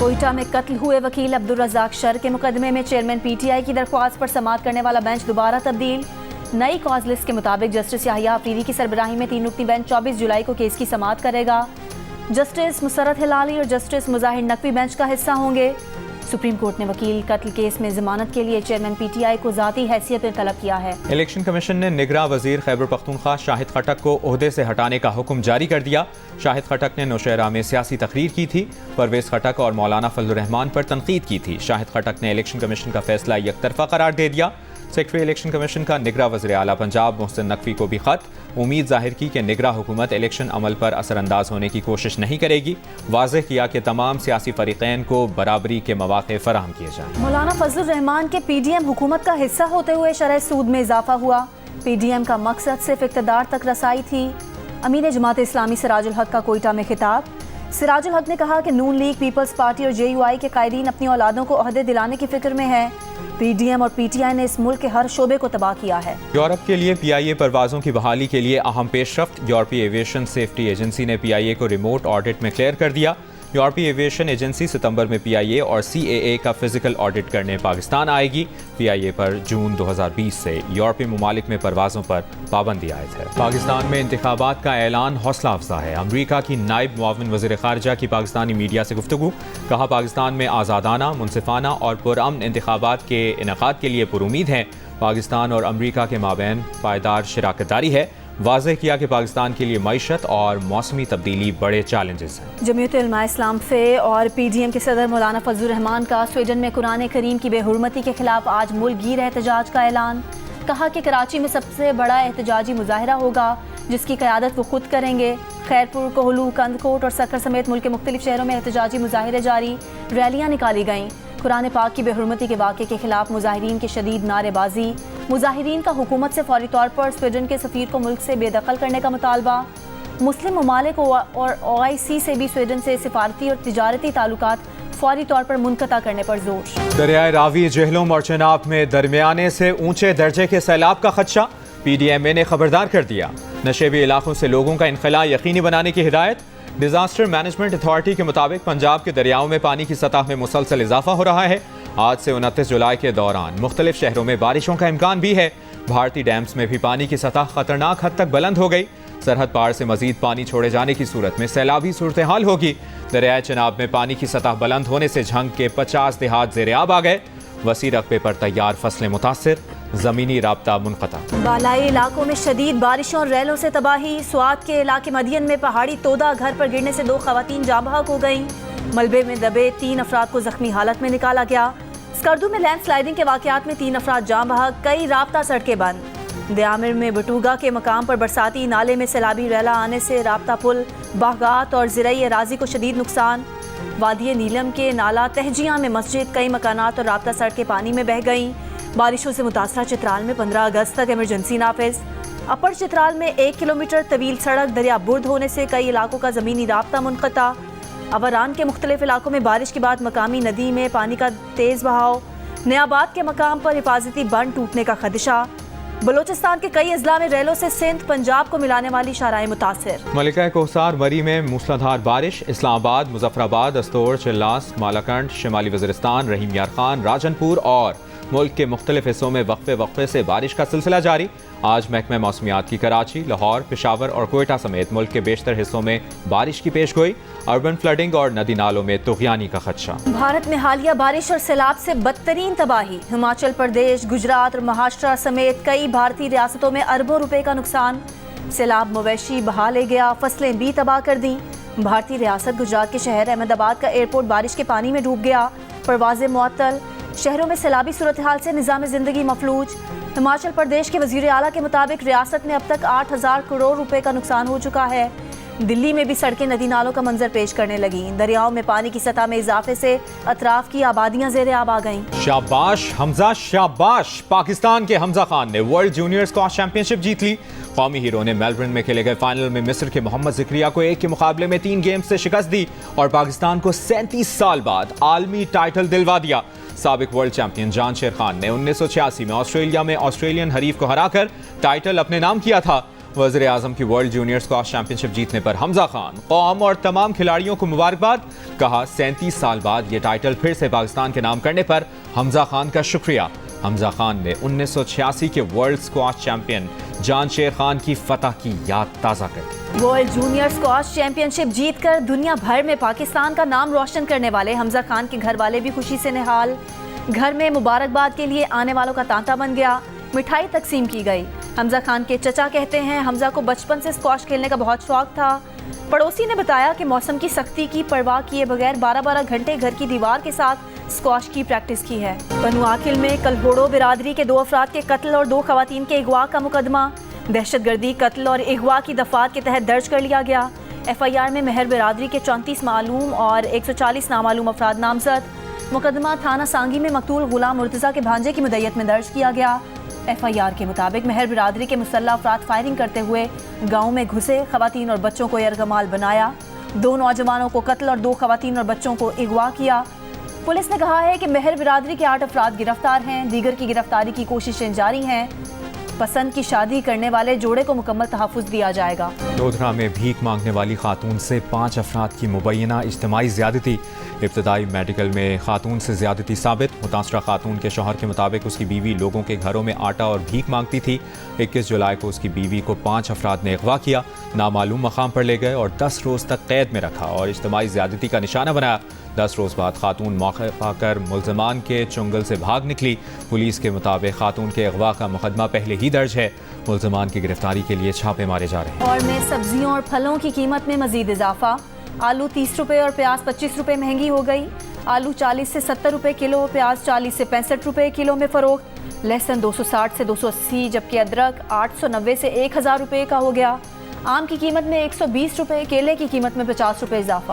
कोयटा में कत्ल हुए वकील अब्दुल रज़ाक शर के मुकदमे में चेयरमैन पीटीआई की दरख्वास्त पर समाअत करने वाला बेंच दोबारा तब्दील। नई कॉज लिस्ट के मुताबिक जस्टिस याहिया अफरीदी की सरबराही में 3 रुकनी बेंच 24 जुलाई को केस की समाअत करेगा। जस्टिस मुसर्रत हिलाली और जस्टिस मुजाहिर नकवी बेंच का हिस्सा होंगे। सुप्रीम कोर्ट ने वकील कत्ल केस में जमानत के लिए चेयरमैन पीटीआई को ज़ाती हैसियत में तलब किया है। इलेक्शन कमीशन ने निगरां वजीर खैबर पख्तूनख्वा शाहिद खटक को ओहदे से हटाने का हुक्म जारी कर दिया। शाहिद खटक ने नौशहरा में सियासी तकरीर की थी। परवेज खटक और मौलाना फजलुर रहमान पर तनकीद की थी। शाहिद खटक ने इलेक्शन कमीशन का फैसला एकतरफा करार दे दिया। सेक्रेटरी इलेक्शन कमीशन का निगरां वज़ीर आला पंजाब मोहसिन नकवी को भी खत, उम्मीद जाहिर की कि निगरां हुकूमत इलेक्शन अमल पर असरअंदाज होने की कोशिश नहीं करेगी। वाज़ेह किया कि तमाम सियासी फरीक़ैन को बराबरी के मौक़े फराहम किए जाएं। मौलाना फजलुर रहमान के पीडीएम हुकूमत का हिस्सा होते हुए शरह सूद में इजाफा हुआ। पीडीएम का मकसद सिर्फ इक़्तिदार तक रसाई थी। अमीर जमात इस्लामी सिराजुल हक का कोयटा में खिताब। सिराजुल हक ने कहा कि नून लीग, पीपल्स पार्टी और जेयूआई के कायदीन अपनी औलादों को ओहदे दिलाने की फिक्र में है। पीडीएम और पीटीआई ने इस मुल्क के हर शोबे को तबाह किया है। यूरोप के लिए पीआईए परवाज़ों की बहाली के लिए अहम पेशरफ्त। यूरोपीय एविएशन सेफ्टी एजेंसी ने पीआईए को रिमोट ऑडिट में क्लियर कर दिया। यूरोपीय एविएशन एजेंसी सितंबर में पीआईए और सीएए का फिजिकल ऑडिट करने पाकिस्तान आएगी। पीआईए पर जून 2020 से यूरोपीय ममालिक में परवाज़ों पर पाबंदी आयद है। पाकिस्तान में इंतखाबात का ऐलान हौसला अफजा है। अमरीका की नायब मुआविन वज़ीर ख़ारजा की पाकिस्तानी मीडिया से गुफ्तगू। कहा, पाकिस्तान में आज़ादाना, मुनसिफाना और पुरअमन इंतखाबात के इनेकाद के लिए पुरुमीद हैं। पाकिस्तान और अमरीका के माबैन पायदार शराकतदारी है। वाज़ेह किया कि पाकिस्तान के लिए मईशत और मौसमी तब्दीली बड़े चैलेंजेस हैं। जमीयत उलमा इस्लाम फे और पीडीएम के सदर मौलाना फजलुर रहमान का स्वीडन में कुरान करीम की बेहुरमती के खिलाफ आज मुल्क गिर एहतजाज का ऐलान। कहा कि कराची में सबसे बड़ा एहतजाजी मुजाहिरा होगा जिसकी क़यादत वो खुद करेंगे। खैरपुर, कोहलू, कंदकोट और सक्कर समेत मुल्क के मुख्तलिफ शहरों में एहतजाजी मुजाहिरे जारी, रैलियाँ निकाली गईं। कुरान पाक की बेहुरमती के वाक़े के खिलाफ मुजाहिरीन की शदीद नारेबाजी। मुजाहिरीन का हुकूमत से फौरी तौर पर स्वीडन के सफ़ीर को मुल्क से बेदखल करने का मुतालबा। मुस्लिम ममालिक और OIC से भी स्वीडन से सिफारती और तिजारती ताल्लुकात फौरी तौर पर मुनक़ता करने पर जोर। दरियाए रावी, जेहलम और चेनाब में दरमियाने से ऊंचे दर्जे के सैलाब का खदशा। PDMA ने खबरदार कर दिया। नशेबी इलाकों से लोगों का इनखला यकीनी बनाने की हिदायत। डिजास्टर मैनेजमेंट अथॉरिटी के मुताबिक पंजाब के दरियाओं में पानी की सतह में मुसलसल इजाफा हो रहा है। आज से 29 जुलाई के दौरान मुख्तलिफ शहरों में बारिशों का इम्कान भी है। भारतीय डैम्स में भी पानी की सतह खतरनाक हद तक बुलंद हो गई। सरहद पार से मजीद पानी छोड़े जाने की सूरत में सैलाबी सूरत हाल होगी। दरियाए चनाब में पानी की सतह बुलंद होने से झंग के 50 देहात ज़ेर-ए-आब आ गए। वसी रकबे पर तैयार फसलें मुतासिर, ज़मीनी राब्ता मुनक़ता। बालाई इलाकों में शदीद बारिशों और रैलों से तबाही। स्वात के इलाके मदियन में पहाड़ी तोदा घर पर गिरने से 2 ख़वातीन जाँ बहक हो गईं। मलबे में दबे 3 अफराद को जख्मी हालत में निकाला गया। स्कर्दू में लैंड स्लाइडिंग के वाक़यात में 3 अफराद जाँ बहक, कई राब्ता सड़कें बंद। दयामिर में बटूगा के मकाम पर बरसाती नाले में सैलाबी रैला आने से राब्ता पुल, बागात और ज़राई अराज़ी को शदीद नुकसान। वादी नीलम के नाला तहजिया में मस्जिद, कई मकानात और राब्ता सड़कें पानी में बह गईं। बारिशों से मुतासरा चित्राल में 15 अगस्त तक इमरजेंसी नाफिज। अपर चित्राल में 1 किलोमीटर तवील सड़क दरिया बुर्द होने से कई इलाकों का ज़मीनी राब्ता मुनक़ता। अवरान के मुख्तलिफ इलाकों में बारिश के बाद मकामी नदी में पानी का तेज़ बहाव। नयाबाद के मकाम पर हिफाजती बंद टूटने का खदशा। बलोचिस्तान के कई अजला में रैलों से सिंध पंजाब को मिलाने वाली शाहराहें मुतासिर। मलिका कोहसार मरी में मूसलाधार बारिश। इस्लामाबाद, मुजफ्फराबाद, अस्तोर, चिल्लास, मालाकंड, शिमाली वज़ीरिस्तान, रहीम यार खान, राजनपुर और मुल्क के मुख्तलिफ हिस्सों में वक्फे से बारिश का सिलसिला जारी। आज महकमा मौसमियात की कराची, लाहौर, पेशावर और कोयटा समेत मुल्क के बेशतर हिस्सों में बारिश की पेश गोई। अर्बन फ्लडिंग और नदी नालों में तुग़यानी का खदशा। भारत में हालिया बारिश और सैलाब से बदतरीन तबाही। हिमाचल प्रदेश, गुजरात और महाराष्ट्र समेत कई भारतीय रियासतों में अरबों रुपए का नुकसान। सैलाब मवेशी बहा ले गया, फसलें भी तबाह कर दी। भारतीय रियासत गुजरात के शहर अहमदाबाद का एयरपोर्ट बारिश के पानी में डूब गया। परवाज़ें मुअत्तल। शहरों में सैलाबी सूरत हाल से निज़ाम ज़िंदगी मफलूज। हिमाचल प्रदेश के वज़ीर आला के मुताबिक रियासत में अब तक 8,000 करोड़ रुपए का नुकसान हो चुका है। दिल्ली में भी सड़कें नदी नालों का मंजर पेश करने लगी। दरियाओं में पानी की सतह में इजाफे से अतराफ की आबादियां ज़ेर-ए-आब आ गईं। शाबाश हमजा, शाबाश। पाकिस्तान के हमजा खान ने वर्ल्ड जूनियर स्क्वैश चैंपियनशिप जीत ली। कौमी हीरो ने मेलबर्न में खेले गए फाइनल में मिस्र के मोहम्मद ज़िक्रिया को 1 के मुकाबले में 3 गेम से शिकस्त दी और पाकिस्तान को 37 साल बाद आलमी टाइटल दिलवा दिया। साबिक वर्ल्ड चैंपियन जान शेर खान ने 1986 में ऑस्ट्रेलिया में ऑस्ट्रेलियन हरीफ को हराकर टाइटल अपने नाम किया था। वज़ीर आज़म की वर्ल्ड जूनियर स्क्वाश चैंपियनशिप जीतने पर हमजा खान, कौम और तमाम खिलाड़ियों को मुबारकबाद। कहा 37 साल बाद ये टाइटल फिर से पाकिस्तान के नाम करने पर हमजा खान का शुक्रिया। हमजा खान ने 1986 के world squash champion Jansher Khan की फतह की याद ताज़ा कर दी। वर्ल्ड जूनियर स्क्वाश चैंपियनशिप जीतकर दुनिया भर में पाकिस्तान का नाम रोशन करने वाले हमजा खान के घर वाले भी खुशी से निहाल। घर में मुबारकबाद के लिए आने वालों का तांता बन गया, मिठाई तकसीम की गई। हमजा खान के चचा कहते हैं हमजा को बचपन से स्क्वाश खेलने का बहुत शौक था। पड़ोसी ने बताया कि मौसम की सख्ती की परवाह किए बगैर 12-12 घंटे घर की दीवार के साथ स्क्वाश की प्रैक्टिस की है। बनु आकिल में कलहोड़ो बिरादरी के 2 अफराद के कत्ल और 2 खवातीन के अगवा का मुकदमा दहशतगर्दी, कत्ल और अगवा की दफात के तहत दर्ज कर लिया गया। FIR में मेहर बिरादरी के 34 मालूम और 140 नामालूम अफराद नामजद। मुकदमा थाना सांगी में मकतूल गुलाम मुर्तज़ा के भांजे की मुद्दत में दर्ज किया गया। FIR के मुताबिक मेहर बिरादरी के मुसल्लह अफराद फायरिंग करते हुए गाँव में घुसे, खवातीन और बच्चों को यरगमाल बनाया। 2 नौजवानों को कत्ल और 2 खवातीन और बच्चों को अगवा किया। पुलिस ने कहा है कि मेहर बिरादरी के 8 अफराद गिरफ्तार हैं। दीगर की गिरफ्तारी की कोशिशें जारी हैं। पसंद की शादी करने वाले जोड़े को मुकम्मल तहफ़्फ़ुज़ दिया जाएगा। लोधरा में भीख मांगने वाली खातून से 5 अफराद की मुबैना इज्तिमाई ज़्यादती। इब्तदाई मेडिकल में खातून से ज़्यादती साबित। मुतासरा खातून के शौहर के मुताबिक उसकी बीवी लोगों के घरों में आटा और भीख मांगती थी। 21 जुलाई को उसकी बीवी को 5 अफराद ने अगवा किया, नामालूम मकाम पर ले गए और 10 रोज़ तक कैद में रखा और इज्तिमाई ज़्यादती का निशाना बनाया। 10 रोज़ बाद खातून मौके पाकर मुल्ज़मान के चुंगल से भाग निकली। पुलिस के मुताबिक खातून के अगवा का मुकदमा पहले ही दर्ज है। मुल्ज़मान की गिरफ्तारी के लिए छापे मारे जा रहे हैं। और में सब्जियों और फलों की कीमत में मजीद इजाफा। आलू 30 रुपये और प्याज 25 रुपये महंगी हो गई। आलू 40 से 70 रुपये किलो, प्याज 40 से 65 रुपये किलो में फ़रोख्त। लहसुन 260 से 280, जबकि अदरक 890 से 1000 रुपये का हो गया। आम की कीमत में 120 रुपये, केले की कीमत में 50 रुपये इजाफा।